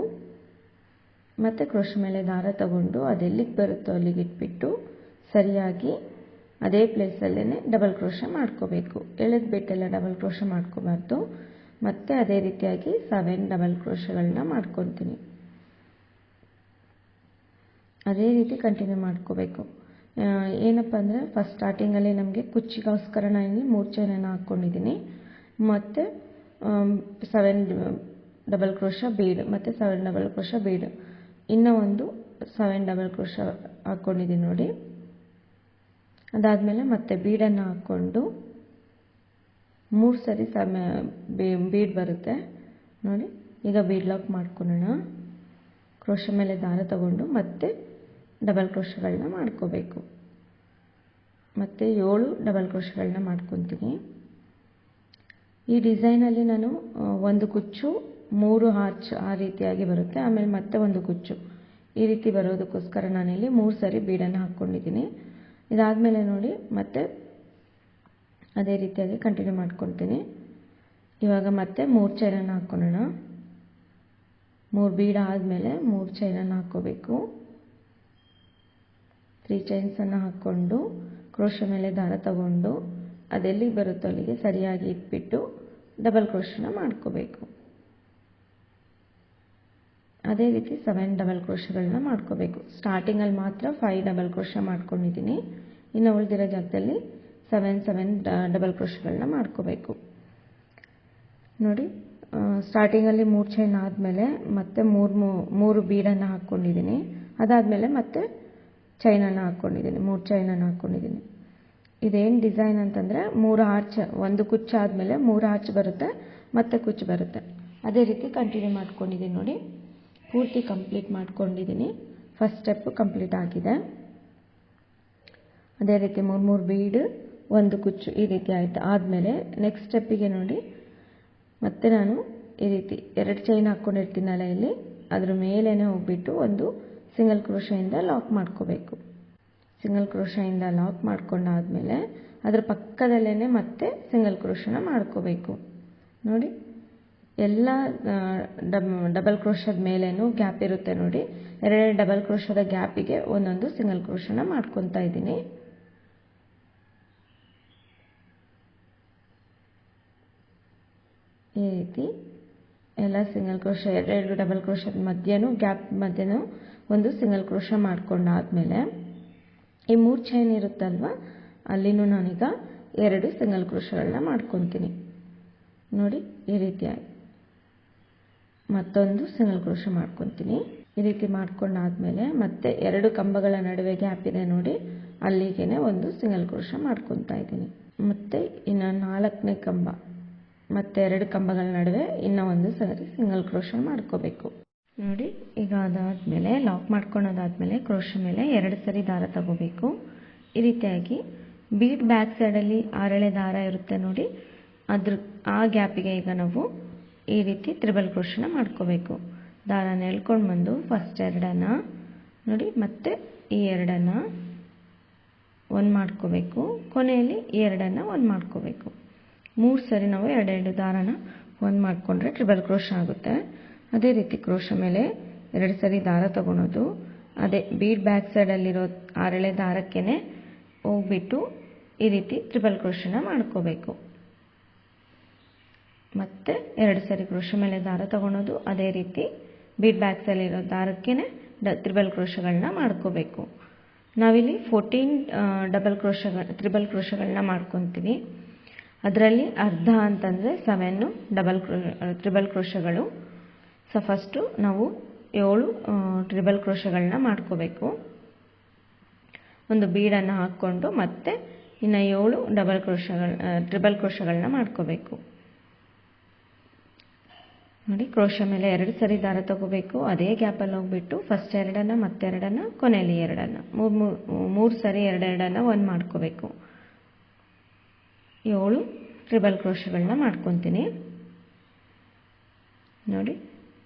ಮತ್ತು ಕ್ರೋಶ ಮೇಲೆ ದಾರ ತಗೊಂಡು ಅದೆಲ್ಲಿಗೆ ಬರುತ್ತೋ ಅಲ್ಲಿಗೆ ಇಟ್ಬಿಟ್ಟು ಸರಿಯಾಗಿ ಅದೇ ಪ್ಲೇಸಲ್ಲೇ ಡಬಲ್ ಕ್ರೋಶ ಮಾಡ್ಕೋಬೇಕು. ಎಳೆದ್ಬಿಟ್ಟೆಲ್ಲ ಡಬಲ್ ಕ್ರೋಶ ಮಾಡ್ಕೋಬಾರ್ದು. ಮತ್ತು ಅದೇ ರೀತಿಯಾಗಿ 7 ಡಬಲ್ ಕ್ರೋಶಗಳನ್ನ ಮಾಡ್ಕೊತೀನಿ. ಅದೇ ರೀತಿ ಕಂಟಿನ್ಯೂ ಮಾಡ್ಕೋಬೇಕು. ಏನಪ್ಪ ಅಂದರೆ ಫಸ್ಟ್ ಸ್ಟಾರ್ಟಿಂಗಲ್ಲಿ ನಮಗೆ ಕುಚ್ಚಿಗೋಸ್ಕರ ನಾನು 3 ಚೈನನ್ನು ಹಾಕ್ಕೊಂಡಿದ್ದೀನಿ. ಮತ್ತು 7 ಡಬಲ್ ಕ್ರೋಶ ಬೀಡ್ ಮತ್ತು 7 ಡಬಲ್ ಕ್ರೋಶ ಬೀಡ್, ಇನ್ನೂ ಒಂದು 7 ಡಬಲ್ ಕ್ರೋಶ ಹಾಕ್ಕೊಂಡಿದ್ದೀನಿ ನೋಡಿ. ಅದಾದಮೇಲೆ ಮತ್ತೆ ಬೀಡನ್ನು ಹಾಕ್ಕೊಂಡು 3 ಸರಿ ಬೀಡ್ ಬರುತ್ತೆ ನೋಡಿ. ಈಗ ಬೀಡ್ ಲಾಕ್ ಮಾಡ್ಕೊಳ್ಳೋಣ. ಕ್ರೋಶ ಮೇಲೆ ದಾರ ತಗೊಂಡು ಮತ್ತೆ ಡಬಲ್ ಕ್ರೋಶಗಳನ್ನ ಮಾಡ್ಕೋಬೇಕು. ಮತ್ತು 7 ಡಬಲ್ ಕ್ರೋಶಗಳನ್ನ ಮಾಡ್ಕೊತೀನಿ. ಈ ಡಿಸೈನಲ್ಲಿ ನಾನು ಒಂದು ಕುಚ್ಚು 3 ಆರ್ಚ್ ಆ ರೀತಿಯಾಗಿ ಬರುತ್ತೆ. ಆಮೇಲೆ ಮತ್ತೆ ಒಂದು ಕುಚ್ಚು ಈ ರೀತಿ ಬರೋದಕ್ಕೋಸ್ಕರ ನಾನಿಲ್ಲಿ 3 ಸರಿ ಬೀಡನ್ನು ಹಾಕ್ಕೊಂಡಿದ್ದೀನಿ. ಇದಾದಮೇಲೆ ನೋಡಿ ಮತ್ತೆ ಅದೇ ರೀತಿಯಾಗಿ ಕಂಟಿನ್ಯೂ ಮಾಡ್ಕೊತೀನಿ. ಇವಾಗ ಮತ್ತೆ 3 ಚೈನನ್ನು ಹಾಕ್ಕೊಳ್ಳೋಣ. 3 ಬೀಡ್ ಆದಮೇಲೆ 3 ಚೈನನ್ನು ಹಾಕ್ಕೋಬೇಕು. 3 ಚೈನ್ಸನ್ನು ಹಾಕ್ಕೊಂಡು ಕ್ರೋಶ ಮೇಲೆ ದಾರ ತಗೊಂಡು ಅದೆಲ್ಲಿಗೆ ಬರುತ್ತೋ ಅಲ್ಲಿಗೆ ಸರಿಯಾಗಿ ಇಟ್ಬಿಟ್ಟು ಡಬಲ್ ಕ್ರೋಶನ ಮಾಡ್ಕೋಬೇಕು. ಅದೇ ರೀತಿ 7 ಡಬಲ್ ಕ್ರೋಶಗಳನ್ನ ಮಾಡ್ಕೋಬೇಕು. ಸ್ಟಾರ್ಟಿಂಗಲ್ಲಿ ಮಾತ್ರ 5 ಡಬಲ್ ಕ್ರೋಶ ಮಾಡ್ಕೊಂಡಿದ್ದೀನಿ. ಇನ್ನು ಉಳಿದಿರೋ ಜಾಗದಲ್ಲಿ 7 ಡಬಲ್ ಕ್ರೋಶಗಳನ್ನ ಮಾಡ್ಕೋಬೇಕು ನೋಡಿ. ಸ್ಟಾರ್ಟಿಂಗಲ್ಲಿ 3 ಚೈನ್ ಆದಮೇಲೆ ಮತ್ತೆ 3 ಬೀಡನ್ನು ಹಾಕ್ಕೊಂಡಿದ್ದೀನಿ. ಅದಾದಮೇಲೆ ಮತ್ತೆ ಚೈನನ್ನು ಹಾಕ್ಕೊಂಡಿದ್ದೀನಿ, 3 ಚೈನನ್ನು ಹಾಕ್ಕೊಂಡಿದ್ದೀನಿ. ಇದೇನು ಡಿಸೈನ್ ಅಂತಂದರೆ 3 ಆರ್ಚ್, ಒಂದು ಕುಚ್ಚು ಆದಮೇಲೆ 3 ಆರ್ಚ್ ಬರುತ್ತೆ, ಮತ್ತೆ ಕುಚ್ಚು ಬರುತ್ತೆ. ಅದೇ ರೀತಿ ಕಂಟಿನ್ಯೂ ಮಾಡ್ಕೊಂಡಿದ್ದೀನಿ ನೋಡಿ. ಪೂರ್ತಿ ಕಂಪ್ಲೀಟ್ ಮಾಡ್ಕೊಂಡಿದ್ದೀನಿ. ಫಸ್ಟ್ ಸ್ಟೆಪ್ ಕಂಪ್ಲೀಟ್ ಆಗಿದೆ. ಅದೇ ರೀತಿ 3 ಬೀಡ್, ಒಂದು ಕುಚ್ಚು ಈ ರೀತಿ ಆಯಿತು. ಆದಮೇಲೆ ನೆಕ್ಸ್ಟ್ ಸ್ಟೆಪ್ಪಿಗೆ ನೋಡಿ ಮತ್ತೆ ನಾನು ಈ ರೀತಿ 2 ಚೈನ್ ಹಾಕ್ಕೊಂಡಿರ್ತೀನಲ್ಲ ಇಲ್ಲಿ, ಅದ್ರ ಮೇಲೇ ಹೋಗ್ಬಿಟ್ಟು ಒಂದು ಸಿಂಗಲ್ ಕ್ರೋಶದಿಂದ ಲಾಕ್ ಮಾಡ್ಕೋಬೇಕು. ಸಿಂಗಲ್ ಕ್ರೋಶದಿಂದ ಲಾಕ್ ಮಾಡ್ಕೊಂಡಾದಮೇಲೆ ಅದ್ರ ಪಕ್ಕದಲ್ಲೇ ಮತ್ತೆ ಸಿಂಗಲ್ ಕ್ರೋಶನ ಮಾಡ್ಕೋಬೇಕು ನೋಡಿ. ಎಲ್ಲ ಡಬಲ್ ಕ್ರೋಶದ ಮೇಲೇನೂ ಗ್ಯಾಪ್ ಇರುತ್ತೆ ನೋಡಿ. 2 ಡಬಲ್ ಕ್ರೋಶದ ಗ್ಯಾಪಿಗೆ ಒಂದೊಂದು ಸಿಂಗಲ್ ಕ್ರೋಶನ ಮಾಡ್ಕೊತಾ ಇದ್ದೀನಿ. ಈ ರೀತಿ ಎಲ್ಲ ಸಿಂಗಲ್ ಕ್ರೋಶ, 2 ಡಬಲ್ ಕ್ರೋಶದ ಮಧ್ಯನೂ ಗ್ಯಾಪ್ ಮಧ್ಯನೂ ಒಂದು ಸಿಂಗಲ್ ಕ್ರೋಶ ಮಾಡ್ಕೊಂಡಾದ್ಮೇಲೆ ಈ 3 ಚೈನ್ ಇರುತ್ತಲ್ವ ಅಲ್ಲಿನೂ ನಾನೀಗ 2 ಸಿಂಗಲ್ ಕ್ರೋಶಗಳನ್ನ ಮಾಡ್ಕೊತೀನಿ ನೋಡಿ. ಈ ರೀತಿಯಾಗಿ ಮತ್ತೊಂದು ಸಿಂಗಲ್ ಕ್ರೋಶ ಮಾಡ್ಕೊತೀನಿ. ಈ ರೀತಿ ಮಾಡ್ಕೊಂಡಾದ್ಮೇಲೆ ಮತ್ತೆ 2 ಕಂಬಗಳ ನಡುವೆ ಗ್ಯಾಪ್ ಇದೆ ನೋಡಿ, ಅಲ್ಲಿಗೆ ಒಂದು ಸಿಂಗಲ್ ಕ್ರೋಶ ಮಾಡ್ಕೊತಾ ಇದ್ದೀನಿ. ಮತ್ತೆ ಇನ್ನು 4ನೇ ಕಂಬ ಮತ್ತೆ 2 ಕಂಬಗಳ ನಡುವೆ ಇನ್ನೂ ಒಂದು ಸರಿ ಸಿಂಗಲ್ ಕ್ರೋಶ ಮಾಡ್ಕೋಬೇಕು ನೋಡಿ. ಈಗ ಅದಾದಮೇಲೆ ಲಾಕ್ ಮಾಡ್ಕೊಳೋದಾದ್ಮೇಲೆ ಕ್ರೋಶ ಮೇಲೆ 2 ಸರಿ ದಾರ ತಗೋಬೇಕು. ಈ ರೀತಿಯಾಗಿ ಬೀಡ್ ಬ್ಯಾಕ್ ಸೈಡಲ್ಲಿ 6 ದಾರ ಇರುತ್ತೆ ನೋಡಿ, ಆ ಗ್ಯಾಪಿಗೆ ಈಗ ನಾವು ಈ ರೀತಿ ತ್ರಿಬಲ್ ಕ್ರೋಶನ ಮಾಡ್ಕೋಬೇಕು. ದಾರನ ಎಳ್ಕೊಂಡು ಬಂದು ಫಸ್ಟ್ 2 ನೋಡಿ, ಮತ್ತೆ ಈ 2 ಒಂದು ಮಾಡ್ಕೋಬೇಕು. ಕೊನೆಯಲ್ಲಿ ಈ 2 ಒಂದು ಮಾಡ್ಕೋಬೇಕು. 3 ಸರಿ ನಾವು 2 ದಾರನ ಒಂದು ಮಾಡಿಕೊಂಡ್ರೆ ಟ್ರಿಬಲ್ ಕ್ರೋಶ ಆಗುತ್ತೆ. ಅದೇ ರೀತಿ ಕ್ರೋಶ ಮೇಲೆ 2 ಸರಿ ದಾರ ತಗೊಳೋದು, ಅದೇ ಬೀಡ್ ಬ್ಯಾಕ್ ಸೈಡಲ್ಲಿರೋ 6 ದಾರಕ್ಕೇ ಹೋಗ್ಬಿಟ್ಟು ಈ ರೀತಿ ಟ್ರಿಬಲ್ ಕ್ರೋಶನ ಮಾಡ್ಕೋಬೇಕು. ಮತ್ತೆ 2 ಸರಿ ಕ್ರೋಶ ಮೇಲೆ ದಾರ ತಗೊಳೋದು, ಅದೇ ರೀತಿ ಬೀಡ್ ಬ್ಯಾಕ್ ಸೈಡಲ್ಲಿರೋ ದಾರಕ್ಕೇ ತ್ರಿಬಲ್ ಕ್ರೋಶಗಳನ್ನ ಮಾಡ್ಕೋಬೇಕು. ನಾವಿಲ್ಲಿ 14 ತ್ರಿಬಲ್ ಕ್ರೋಶಗಳನ್ನ ಮಾಡ್ಕೊತೀವಿ. ಅದರಲ್ಲಿ ಅರ್ಧ ಅಂತಂದರೆ 7 ತ್ರಿಬಲ್ ಕ್ರೋಶಗಳು. ಸೊ ಫಸ್ಟು ನಾವು 7 ಟ್ರಿಬಲ್ ಕ್ರೋಶಗಳನ್ನ ಮಾಡ್ಕೋಬೇಕು. ಒಂದು ಬೀಡನ್ನು ಹಾಕ್ಕೊಂಡು ಮತ್ತೆ ಇನ್ನು 7 ಟ್ರಿಬಲ್ ಕ್ರೋಶಗಳನ್ನ ಮಾಡ್ಕೋಬೇಕು. ನೋಡಿ, ಕ್ರೋಶ ಮೇಲೆ 2 ಸರಿ ದಾರ ತಗೋಬೇಕು. ಅದೇ ಗ್ಯಾಪಲ್ಲಿ ಹೋಗ್ಬಿಟ್ಟು ಫಸ್ಟ್ 2 ಮತ್ತೆ 2 ಕೊನೆಯಲ್ಲಿ 2 ಮೂರು ಸರಿ 2 1 ಮಾಡ್ಕೋಬೇಕು. 7 ಟ್ರಿಬಲ್ ಕ್ರೋಶಗಳನ್ನ ಮಾಡ್ಕೊತೀನಿ. ನೋಡಿ,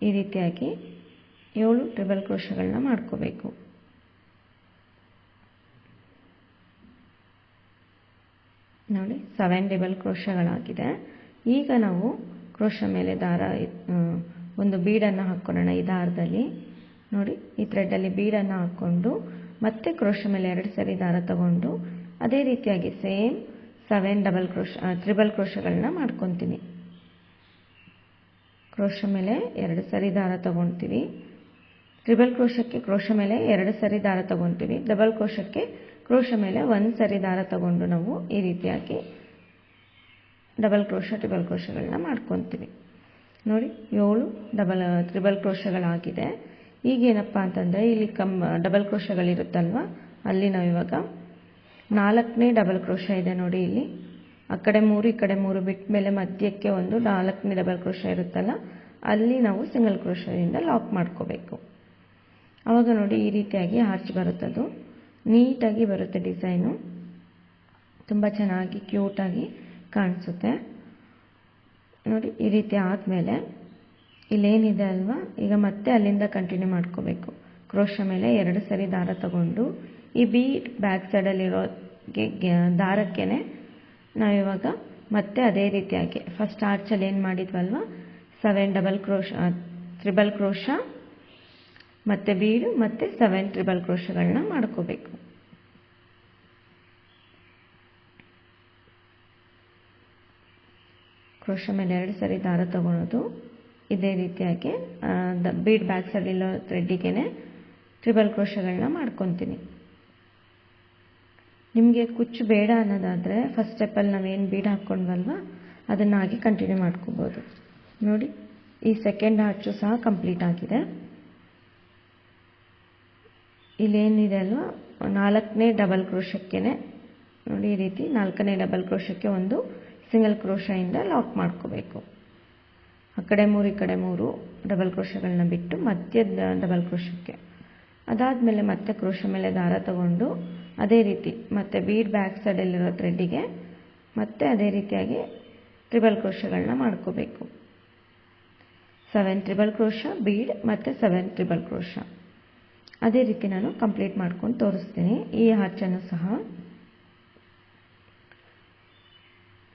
ಈ ರೀತಿಯಾಗಿ 7 ಟ್ರಿಬಲ್ ಕ್ರೋಶಗಳನ್ನ ಮಾಡ್ಕೋಬೇಕು. ನೋಡಿ, 7 ಟ್ರಿಬಲ್ ಕ್ರೋಶಗಳಾಗಿದೆ. ಈಗ ನಾವು ಕ್ರೋಶ ಮೇಲೆ ದಾರ ಒಂದು ಬೀಡನ್ನು ಹಾಕ್ಕೊಳ್ಳೋಣ. ಈ ದಾರದಲ್ಲಿ ನೋಡಿ, ಈ ಥ್ರೆಡ್ಡಲ್ಲಿ ಬೀಡನ್ನು ಹಾಕ್ಕೊಂಡು ಮತ್ತೆ ಕ್ರೋಶ ಮೇಲೆ 2 ಸರಿ ದಾರ ತಗೊಂಡು ಅದೇ ರೀತಿಯಾಗಿ ಸೇಮ್ 7 ಟ್ರಿಬಲ್ ಕ್ರೋಶಗಳನ್ನ ಮಾಡ್ಕೊತೀನಿ. ಕ್ರೋಶ ಮೇಲೆ 2 ಸರಿ ದಾರ ತಗೊಳ್ತೀವಿ. ಟ್ರಿಬಲ್ ಕ್ರೋಶಕ್ಕೆ ಕ್ರೋಶ ಮೇಲೆ 2 ಸರಿ ದಾರ ತಗೊಳ್ತೀವಿ. ಡಬಲ್ ಕ್ರೋಶಕ್ಕೆ ಕ್ರೋಶ ಮೇಲೆ 1 ಸರಿ ದಾರ ತಗೊಂಡು ನಾವು ಈ ರೀತಿಯಾಗಿ ಟ್ರಿಬಲ್ ಕ್ರೋಶಗಳನ್ನ ಮಾಡ್ಕೊತೀವಿ. ನೋಡಿ, 7 ಟ್ರಿಬಲ್ ಕ್ರೋಶಗಳಾಗಿದೆ. ಈಗೇನಪ್ಪ ಅಂತಂದರೆ ಇಲ್ಲಿ ಡಬಲ್ ಕ್ರೋಶಗಳಿರುತ್ತಲ್ವ, ಅಲ್ಲಿ ನಾವು ಇವಾಗ 4ನೇ ಡಬಲ್ ಕ್ರೋಶ ಇದೆ ನೋಡಿ. ಇಲ್ಲಿ ಆ ಕಡೆ 3 ಈ ಕಡೆ 3 ಬಿಟ್ಟ ಮೇಲೆ ಮಧ್ಯಕ್ಕೆ ಒಂದು 4ನೇ ಡಬಲ್ ಕ್ರೋಶ ಇರುತ್ತಲ್ಲ, ಅಲ್ಲಿ ನಾವು ಸಿಂಗಲ್ ಕ್ರೋಶದಿಂದ ಲಾಕ್ ಮಾಡ್ಕೋಬೇಕು. ಆವಾಗ ನೋಡಿ, ಈ ರೀತಿಯಾಗಿ ಆರ್ಚ್ ಬರುತ್ತದು, ನೀಟಾಗಿ ಬರುತ್ತೆ. ಡಿಸೈನು ತುಂಬ ಚೆನ್ನಾಗಿ ಕ್ಯೂಟಾಗಿ ಕಾಣಿಸುತ್ತೆ. ನೋಡಿ, ಈ ರೀತಿ ಆದಮೇಲೆ ಇಲ್ಲೇನಿದೆ ಅಲ್ವಾ, ಈಗ ಮತ್ತೆ ಅಲ್ಲಿಂದ ಕಂಟಿನ್ಯೂ ಮಾಡ್ಕೋಬೇಕು. ಕ್ರೋಶ ಮೇಲೆ 2 ಸರಿ ದಾರ ತಗೊಂಡು ಈ ಬೀಡ್ ಬ್ಯಾಕ್ ಸೈಡಲ್ಲಿರೋ ದಾರಕ್ಕೇನೆ ನಾವಿವಾಗ ಮತ್ತೆ ಅದೇ ರೀತಿಯಾಗಿ ಫಸ್ಟ್ ಆರ್ಚಲ್ಲಿ ಏನು ಮಾಡಿದ್ವಲ್ವ, 7 ಟ್ರಿಬಲ್ ಕ್ರೋಶ ಮತ್ತು ಬೀಡು ಮತ್ತು 7 ಟ್ರಿಬಲ್ ಕ್ರೋಶಗಳನ್ನ ಮಾಡ್ಕೋಬೇಕು. ಕ್ರೋಶ ಮೇಲೆ 2 ಸರಿ ದಾರ ತಗೊಳೋದು, ಇದೇ ರೀತಿಯಾಗಿ ಬೀಡ್ ಬ್ಯಾಕ್ ಸೈಡಲ್ಲಿರೋ ಥ್ರೆಡ್ಡಿಗೆ ಟ್ರಿಬಲ್ ಕ್ರೋಶಗಳನ್ನ ಮಾಡ್ಕೊತೀನಿ. ನಿಮಗೆ ಕುಚ್ಚು ಬೇಡ ಅನ್ನೋದಾದರೆ ಫಸ್ಟ್ ಸ್ಟೆಪ್ಪಲ್ಲಿ ನಾವೇನು ಬೀಡ್ ಹಾಕ್ಕೊಂಡ್ವಲ್ವ ಅದನ್ನಾಗಿ ಕಂಟಿನ್ಯೂ ಮಾಡ್ಕೋಬೋದು. ನೋಡಿ, ಈ ಸೆಕೆಂಡ್ ಆರ್ಚು ಸಹ ಕಂಪ್ಲೀಟ್ ಆಗಿದೆ. ಇಲ್ಲೇನಿದೆ ಅಲ್ವ, 4ನೇ ಡಬಲ್ ಕ್ರೋಶಕ್ಕೆ ನೋಡಿ, ಈ ರೀತಿ 4ನೇ ಡಬಲ್ ಕ್ರೋಶಕ್ಕೆ ಒಂದು ಸಿಂಗಲ್ ಕ್ರೋಶದಿಂದ ಲಾಕ್ ಮಾಡ್ಕೋಬೇಕು. ಆ ಕಡೆ 3 ಈ ಕಡೆ 3 ಡಬಲ್ ಕ್ರೋಶಗಳನ್ನ ಬಿಟ್ಟು ಮಧ್ಯದ ಡಬಲ್ ಕ್ರೋಶಕ್ಕೆ, ಅದಾದಮೇಲೆ ಮತ್ತೆ ಕ್ರೋಶ ಮೇಲೆ ದಾರ ತಗೊಂಡು ಅದೇ ರೀತಿ ಮತ್ತೆ ಬೀಡ್ ಬ್ಯಾಕ್ ಸೈಡಲ್ಲಿರೋ ಥ್ರೆಡ್ಡಿಗೆ ಮತ್ತೆ ಅದೇ ರೀತಿಯಾಗಿ ಟ್ರಿಬಲ್ ಕ್ರೋಶಗಳನ್ನ ಮಾಡ್ಕೋಬೇಕು. 7 ಟ್ರಿಬಲ್ ಕ್ರೋಶ, ಬೀಡ್ ಮತ್ತು 7 ಟ್ರಿಬಲ್ ಕ್ರೋಶ. ಅದೇ ರೀತಿ ನಾನು ಕಂಪ್ಲೀಟ್ ಮಾಡ್ಕೊಂಡು ತೋರಿಸ್ತೀನಿ ಈ ಆರ್ಚನ್ನು ಸಹ.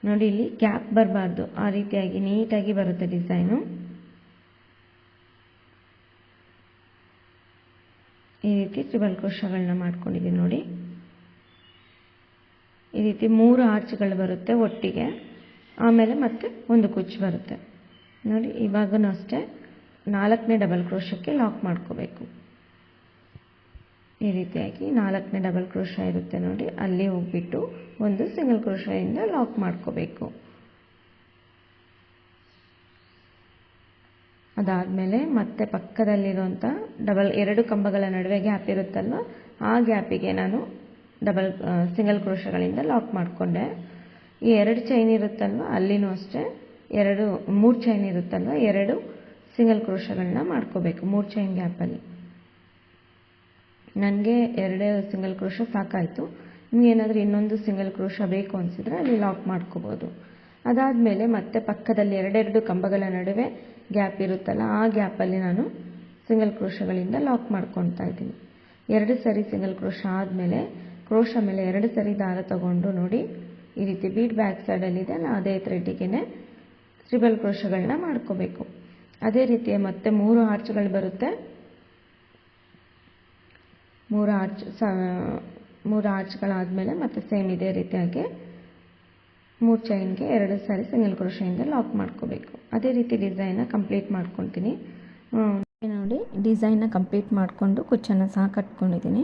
ನೋಡಿ, ಇಲ್ಲಿ ಗ್ಯಾಪ್ ಬರಬಾರ್ದು, ಆ ರೀತಿಯಾಗಿ ನೀಟಾಗಿ ಬರುತ್ತೆ ಡಿಸೈನು. ಈ ರೀತಿ ಟ್ರಿಬಲ್ ಕ್ರೋಶಗಳನ್ನ ಮಾಡ್ಕೊಂಡಿದ್ದೀನಿ ನೋಡಿ. ಈ ರೀತಿ 3 ಆರ್ಚ್ಗಳು ಬರುತ್ತೆ ಒಟ್ಟಿಗೆ, ಆಮೇಲೆ ಮತ್ತೆ ಒಂದು ಕುಚ್ಚು ಬರುತ್ತೆ ನೋಡಿ. ಇವಾಗೂ ಅಷ್ಟೇ 4ನೇ ಡಬಲ್ ಕ್ರೋಶಕ್ಕೆ ಲಾಕ್ ಮಾಡ್ಕೋಬೇಕು. ಈ ರೀತಿಯಾಗಿ 4ನೇ ಡಬಲ್ ಕ್ರೋಶ ಇರುತ್ತೆ ನೋಡಿ, ಅಲ್ಲಿ ಹೋಗ್ಬಿಟ್ಟು ಒಂದು ಸಿಂಗಲ್ ಕ್ರೋಶದಿಂದ ಲಾಕ್ ಮಾಡ್ಕೋಬೇಕು. ಅದಾದಮೇಲೆ ಮತ್ತೆ ಪಕ್ಕದಲ್ಲಿರುವಂಥ 2 ಕಂಬಗಳ ನಡುವೆ ಗ್ಯಾಪ್ ಇರುತ್ತಲ್ವ, ಆ ಗ್ಯಾಪಿಗೆ ನಾನು ಸಿಂಗಲ್ ಕ್ರೋಶಗಳಿಂದ ಲಾಕ್ ಮಾಡಿಕೊಂಡೆ. ಈ 2 ಚೈನ್ ಇರುತ್ತಲ್ವ, ಅಲ್ಲಿನೂ ಅಷ್ಟೇ 3 ಚೈನ್ ಇರುತ್ತಲ್ವ, 2 ಸಿಂಗಲ್ ಕ್ರೋಶಗಳನ್ನ ಮಾಡ್ಕೋಬೇಕು 3 ಚೈನ್ ಗ್ಯಾಪಲ್ಲಿ. ನನಗೆ 2 ಸಿಂಗಲ್ ಕ್ರೋಶ ಸಾಕಾಯಿತು. ನಿಮಗೇನಾದರೂ ಇನ್ನೊಂದು ಸಿಂಗಲ್ ಕ್ರೋಶ ಬೇಕು ಅನಿಸಿದ್ರೆ ಅಲ್ಲಿ ಲಾಕ್ ಮಾಡ್ಕೋಬೋದು. ಅದಾದಮೇಲೆ ಮತ್ತೆ ಪಕ್ಕದಲ್ಲಿ 2 ಕಂಬಗಳ ನಡುವೆ ಗ್ಯಾಪ್ ಇರುತ್ತಲ್ಲ, ಆ ಗ್ಯಾಪಲ್ಲಿ ನಾನು ಸಿಂಗಲ್ ಕ್ರೋಶಗಳಿಂದ ಲಾಕ್ ಮಾಡ್ಕೊತಾ ಇದ್ದೀನಿ. 2 ಸರಿ ಸಿಂಗಲ್ ಕ್ರೋಶ ಆದಮೇಲೆ ಕ್ರೋಶ ಮೇಲೆ 2 ಸರಿ ದಾರ ತಗೊಂಡು ನೋಡಿ, ಈ ರೀತಿ ಬೀಡ್ ಬ್ಯಾಕ್ ಸೈಡಲ್ಲಿದೆ ಅಲ್ಲ, ಅದೇ ಥ್ರೆಡ್ಡಿಗೆ ಟ್ರಿಬಲ್ ಕ್ರೋಶಗಳನ್ನ ಮಾಡ್ಕೋಬೇಕು. ಅದೇ ರೀತಿ ಮತ್ತೆ 3 ಆರ್ಚ್ಗಳು ಬರುತ್ತೆ. 3 ಆರ್ಚ್ಗಳಾದಮೇಲೆ ಮತ್ತೆ ಸೇಮ್ ಇದೇ ರೀತಿಯಾಗಿ 3 ಚೈನ್ಗೆ 2 ಸಾರಿ ಸಿಂಗಲ್ ಕ್ರೋಶೆಯಿಂದ ಲಾಕ್ ಮಾಡ್ಕೋಬೇಕು. ಅದೇ ರೀತಿ ಡಿಸೈನ್ನ ಕಂಪ್ಲೀಟ್ ಮಾಡ್ಕೊತೀನಿ. ನೋಡಿ, ಡಿಸೈನ್ನ ಕಂಪ್ಲೀಟ್ ಮಾಡಿಕೊಂಡು ಕುಚ್ಚನ್ನು ಸಹ ಕಟ್ಕೊಂಡಿದ್ದೀನಿ.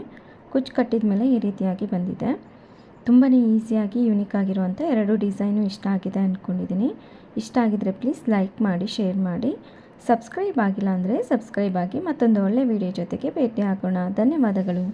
ಕುಚ್ಚು ಕಟ್ಟಿದ ಮೇಲೆ ಈ ರೀತಿಯಾಗಿ ಬಂದಿದೆ. ತುಂಬಾ ಈಸಿಯಾಗಿ ಯೂನಿಕ್ ಆಗಿರುವಂಥ 2 ಡಿಸೈನು ಇಷ್ಟ ಆಗಿದೆ ಅಂದ್ಕೊಂಡಿದ್ದೀನಿ. ಇಷ್ಟ ಆಗಿದ್ರೆ ಪ್ಲೀಸ್ ಲೈಕ್ ಮಾಡಿ, ಶೇರ್ ಮಾಡಿ, ಸಬ್ಸ್ಕ್ರೈಬ್ ಆಗಿಲ್ಲ ಅಂದರೆ ಸಬ್ಸ್ಕ್ರೈಬ್ ಆಗಿ ಮತ್ತೊಂದು ಒಳ್ಳೆ ವಿಡಿಯೋ ಜೊತೆಗೆ ಭೇಟಿ ಆಗೋಣ. ಧನ್ಯವಾದಗಳು.